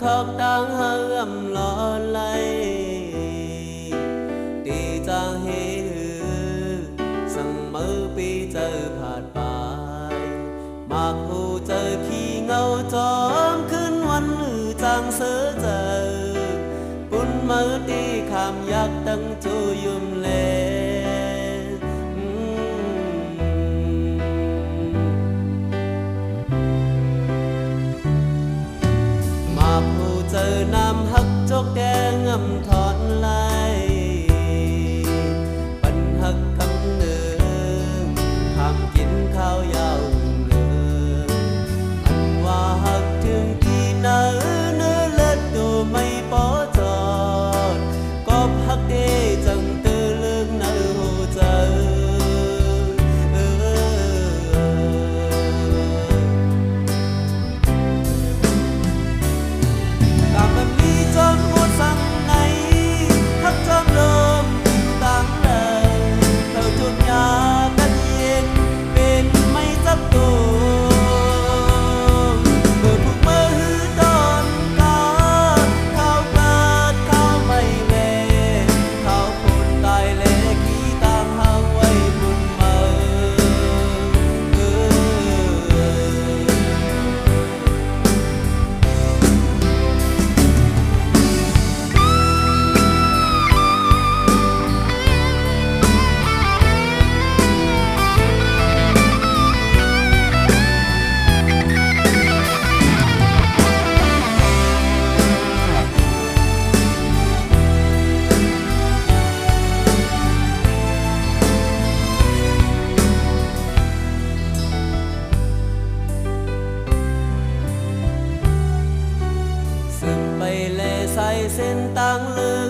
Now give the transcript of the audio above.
khóc đang hâm lo layตีจางเฮสังมือปีเจอผ่านไปมากหูเจอขี้เงาจอมขึ้นวันหรือจางเสือเจอปุ่นมือตีคำยักตั้งจูยุมเลมาหูเจอน้ำหักจกแดงงำถอนไหลปันหักคำหนึ่งคำกินข้าวยาวเหลืออันว่าหักถึงที่เนื้อเล็ดดูไม่ปอจอดก็พักเดจังเตือเรื่องเนื้อหูเจอกำมันมีจนหมดสั่งในทักจำลมตั้งเลยเท่าจุดยากันเย็นเป็นไม่จักตัวเปิดทุกมือหือตอนกาข้าวเกิดข้าวไม่เล่ข้าวคนตายเล่ขี้ตามหาไว้บุญมือสึกไปเล่ใส่เส้นต่างเลือ